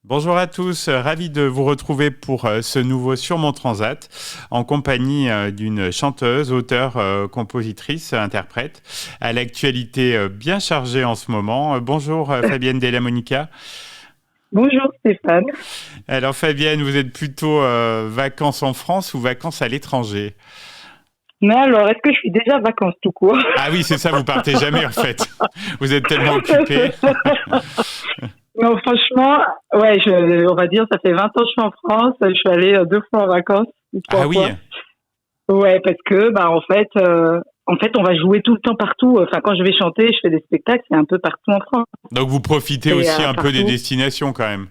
Bonjour à tous, ravi de vous retrouver pour ce nouveau Sur mon Transat en compagnie d'une chanteuse, auteure, compositrice, interprète à l'actualité bien chargée en ce moment. Bonjour Fabienne Della Monica. Bonjour Stéphane. Alors Fabienne, vous êtes plutôt vacances en France ou vacances à l'étranger? Mais alors, est-ce que je suis déjà en vacances tout court? Ah oui, c'est ça, vous partez jamais en fait. Vous êtes tellement occupée. Non, franchement, ouais, on va dire, ça fait 20 ans que je suis en France. Je suis allée 2 fois en vacances, ou Ah 3 oui, fois. Ouais, parce que, en fait, on va jouer tout le temps partout. Enfin, quand je vais chanter, je fais des spectacles, c'est un peu partout en France. donc vous profitez Et aussi un peu des partout. destinations quand même.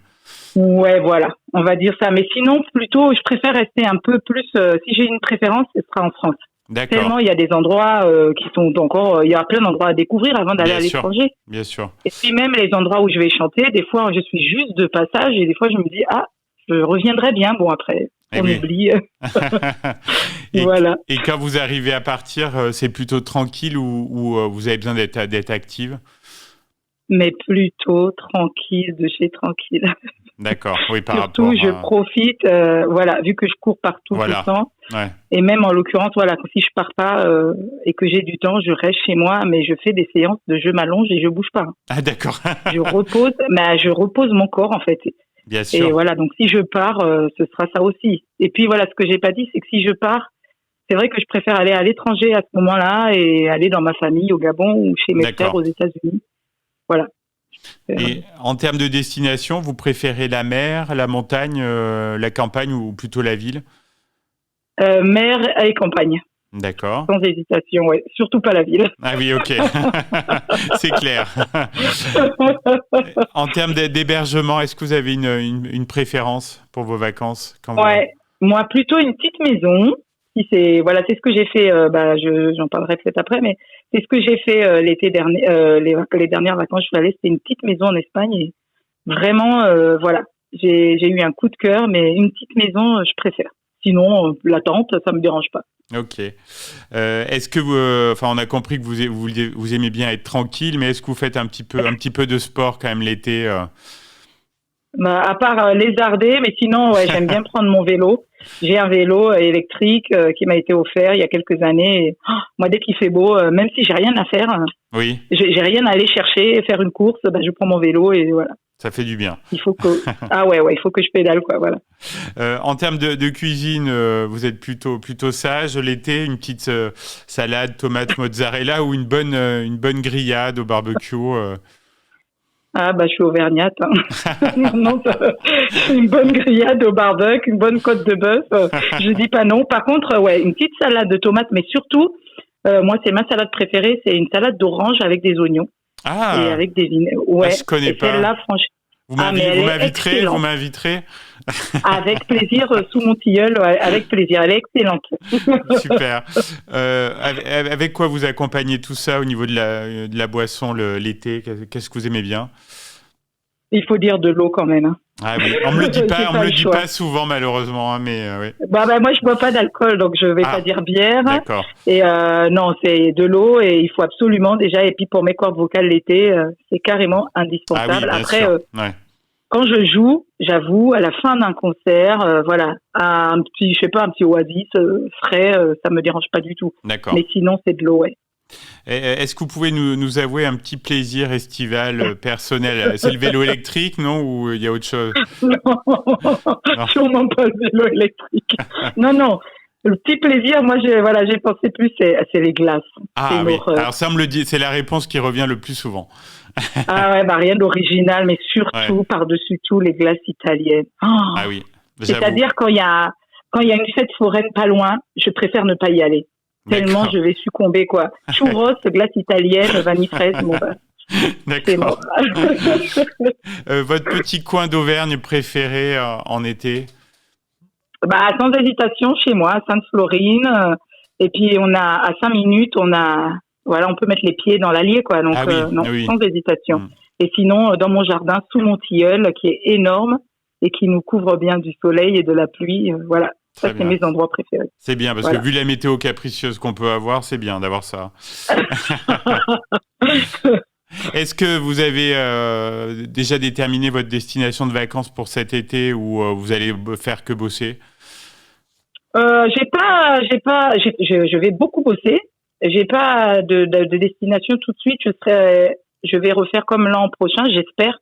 Ouais, voilà, on va dire ça. Mais sinon, plutôt, je préfère rester un peu plus. Si j'ai une préférence, ce sera en France. D'accord, Tellement il y a des endroits qui sont encore, il y a plein d'endroits à découvrir avant d'aller bien à sûr, l'étranger. bien sûr. Et puis même les endroits où je vais chanter, des fois je suis juste de passage et des fois je me dis je reviendrai bien. Bon après Eh on oui. oublie. et, Voilà. et quand vous arrivez à partir, c'est plutôt tranquille ou vous avez besoin d'être active? Mais plutôt tranquille, de chez tranquille. D'accord, oui, par Surtout rapport je à... profite, voilà, vu que je cours partout tout le Voilà, temps. ouais. Et même en l'occurrence, voilà, si je pars pas et que j'ai du temps, je reste chez moi, mais je fais des séances de je m'allonge et je bouge pas. Ah d'accord, Je repose, mais je repose mon corps en fait. bien Et sûr. voilà, donc si je pars, ce sera ça aussi. Et puis voilà, ce que j'ai pas dit, c'est que si je pars, c'est vrai que je préfère aller à l'étranger à ce moment-là et aller dans ma famille au Gabon ou chez mes frères D'accord. aux États-Unis. Voilà. Et en termes de destination, vous préférez la mer, la montagne, la campagne ou plutôt la ville? Mer et campagne, D'accord. sans hésitation, ouais. Surtout pas la ville. Ah oui, ok. C'est clair. En termes d'hébergement, est-ce que vous avez une préférence pour vos vacances quand vous... Ouais, moi plutôt une petite maison. Si c'est voilà, c'est ce que j'ai fait. J'en parlerai peut-être après, mais c'est ce que j'ai fait l'été dernier. Les dernières vacances, je suis allée, c'était une petite maison en Espagne. Et vraiment, voilà, j'ai eu un coup de cœur, mais une petite maison, je préfère. Sinon, la tente, ça me dérange pas. Ok. Est-ce que enfin, on a compris que vous aimez bien être tranquille, mais est-ce que vous faites un petit peu de sport quand même l'été Bah, à part lézarder, mais sinon, ouais, j'aime bien prendre mon vélo. J'ai un vélo électrique qui m'a été offert il y a quelques années. Et, moi, dès qu'il fait beau, même si j'ai rien à faire, Oui, j'ai rien à aller chercher, faire une course, bah, je prends mon vélo et voilà. ça fait du bien. Il faut que ouais, il faut que je pédale quoi, voilà. En termes de cuisine, vous êtes plutôt sage l'été, une petite salade, tomate, mozzarella ou une bonne grillade au barbecue Ah bah je suis auvergnate. Hein. Non, une bonne grillade au barbecue, une bonne côte de bœuf, je dis pas non. Par contre, ouais, une petite salade de tomates, mais surtout, moi c'est ma salade préférée, c'est une salade d'orange avec des oignons et Ah, avec des vinaigres. ah, Ouais, je connais et pas. celle-là, franchement, mais elle Vous est m'inviterez, vous excellente. m'inviterez. Avec plaisir, sous mon tilleul, ouais, avec plaisir. Elle est excellente. Super. Avec quoi vous accompagnez tout ça au niveau de la boisson l'été? Qu'est-ce que vous aimez bien? Il faut dire de l'eau quand même. Hein. Ah oui, J'ai on me pas le le dit choix. pas souvent malheureusement, hein, mais oui. Bah, moi, je bois pas d'alcool, donc je vais pas Ah, dire bière. d'accord. Et non, c'est de l'eau et il faut absolument déjà. Et puis pour mes cordes vocales l'été, c'est carrément Ah oui, indispensable. bien Après, sûr. Ouais, quand je joue, j'avoue, à la fin d'un concert, voilà, un petit, je sais pas, un petit oasis frais, ça me dérange pas du tout. d'accord. Mais sinon, c'est de l'eau, ouais. Est-ce que vous pouvez nous avouer un petit plaisir estival personnel? C'est le vélo électrique, non? Ou il y a autre chose? Non, Non. sûrement pas le vélo électrique. Non, non. Le petit plaisir, moi, j'ai pensé plus, c'est les glaces. C'est Ah une oui. horreur. Alors ça me le dit, c'est la réponse qui revient le plus souvent. Ah ouais, bah rien d'original, mais Ouais. surtout, par-dessus tout, les glaces italiennes. Oh, Ah oui, j'avoue. c'est-à-dire, quand il y a une fête foraine pas loin, je préfère ne pas y aller. Tellement D'accord. je vais succomber, quoi. Churros, glace italienne, vanille fraise, bon, bah, c'est D'accord. mort. Votre petit coin d'Auvergne préféré en été? Bah, sans hésitation, chez moi, à Sainte-Florine. Et puis, à 5 minutes, voilà, on peut mettre les pieds dans l'Allier, quoi. Donc, Ah oui, non, ah oui. sans hésitation. Hmm. Et sinon, dans mon jardin, sous mon tilleul, qui est énorme et qui nous couvre bien du soleil et de la pluie, voilà. Ça, Très c'est bien. mes endroits préférés. C'est bien, parce que Voilà. vu la météo capricieuse qu'on peut avoir, c'est bien d'avoir ça. Est-ce que vous avez déjà déterminé votre destination de vacances pour cet été ou vous allez faire que bosser? Je vais beaucoup bosser. J'ai pas de destination tout de suite. Je vais refaire comme l'an prochain, j'espère,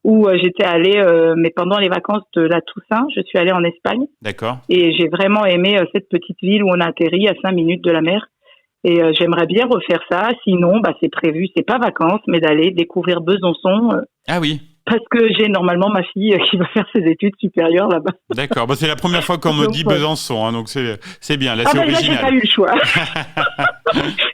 où j'étais allée, mais pendant les vacances de la Toussaint, je suis allée en Espagne. D'accord. Et j'ai vraiment aimé cette petite ville où on a atterri à 5 minutes de la mer. Et j'aimerais bien refaire ça. Sinon, c'est prévu, c'est pas vacances, mais d'aller découvrir Besançon. Ah oui. Parce que j'ai normalement ma fille qui va faire ses études supérieures là-bas. D'accord. C'est la première fois qu'on me dit Besançon, hein, donc c'est bien. Là, c'est original. Là, j'ai pas eu le choix.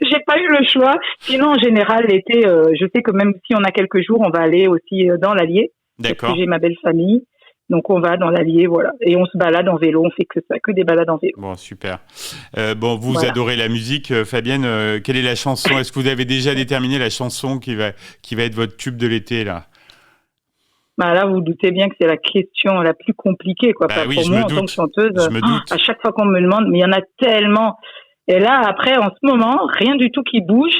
J'ai pas eu le choix. Sinon, en général, l'été, je sais que même si on a quelques jours, on va aller aussi dans l'Allier. D'accord. Parce que j'ai ma belle famille. Donc, on va dans l'Allier, voilà. Et on se balade en vélo. On fait que ça, que des balades en vélo. Bon, super. Vous adorez la musique. Fabienne, quelle est la chanson? Est-ce que vous avez déjà déterminé la chanson qui va être votre tube de l'été, là? Là, vous doutez bien que c'est la question la plus compliquée, quoi. Oui, pour moi, en tant que chanteuse, je me doute. À chaque fois qu'on me demande, mais il y en a tellement. Et là, après, en ce moment, rien du tout qui bouge.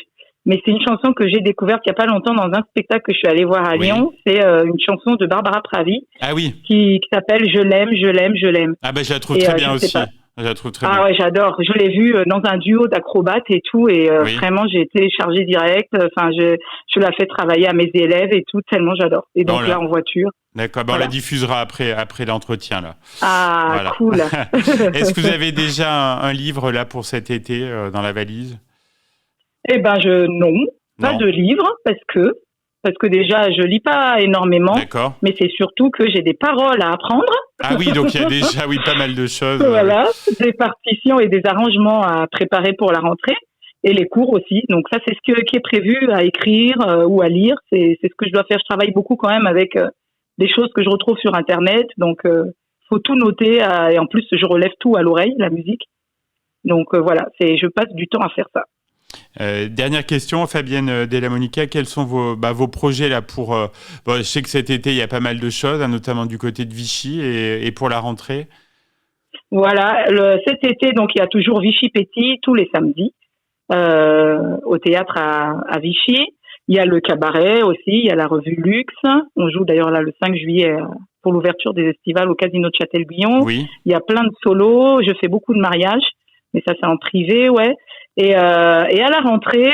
Mais c'est une chanson que j'ai découverte il y a pas longtemps dans un spectacle que je suis allée voir à Lyon. C'est une chanson de Barbara Pravi. Ah oui. Qui s'appelle Je l'aime, je l'aime, je l'aime. Ah je la trouve très bien aussi. Je la trouve très bien. Ouais, j'adore. Je l'ai vue dans un duo d'acrobates et tout, et vraiment j'ai téléchargé direct. Enfin, je la fais travailler à mes élèves et tout, tellement j'adore. Et donc là en voiture. D'accord. On la diffusera après l'entretien là. Ah, voilà. Cool. Est-ce que vous avez déjà un livre là pour cet été dans la valise? Non, pas de livre parce que déjà je lis pas énormément. D'accord. Mais c'est surtout que j'ai des paroles à apprendre. Ah oui, donc il y a déjà pas mal de choses. Voilà, des partitions et des arrangements à préparer pour la rentrée et les cours aussi. Donc ça c'est ce qui est prévu à écrire ou à lire. C'est ce que je dois faire. Je travaille beaucoup quand même avec des choses que je retrouve sur internet. Donc faut tout noter et en plus je relève tout à l'oreille, la musique. Donc voilà, je passe du temps à faire ça. Dernière question, Fabienne Della Monica, quels sont vos projets là pour je sais que cet été il y a pas mal de choses, notamment du côté de Vichy et pour la rentrée. Voilà, cet été donc il y a toujours Vichy Petit tous les samedis au théâtre à Vichy. Il y a le cabaret aussi, il y a la revue Luxe. On joue d'ailleurs là le 5 juillet pour l'ouverture des estivales au Casino de Châtel-Guyon. Oui. Il y a plein de solos, je fais beaucoup de mariages, mais ça c'est en privé, ouais. Et à la rentrée,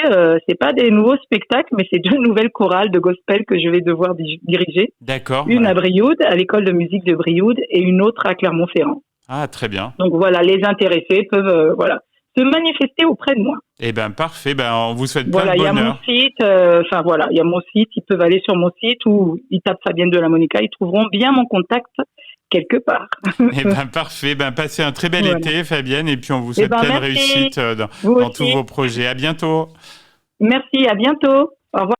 c'est pas des nouveaux spectacles, mais c'est 2 nouvelles chorales de gospel que je vais devoir diriger. D'accord. Une à Brioude, à l'école de musique de Brioude, et une autre à Clermont-Ferrand. Ah, très bien. Donc voilà, les intéressés peuvent se manifester auprès de moi. Eh ben parfait, on vous souhaite plein de bonheur. Il y a mon site, il y a mon site, ils peuvent aller sur mon site ou ils tapent Fabienne Della Monica, ils trouveront bien mon contact quelque part. Eh ben parfait, passez un très bel été Fabienne et puis on vous souhaite plein de réussite dans tous vos projets. À bientôt. Merci, à bientôt. Au revoir.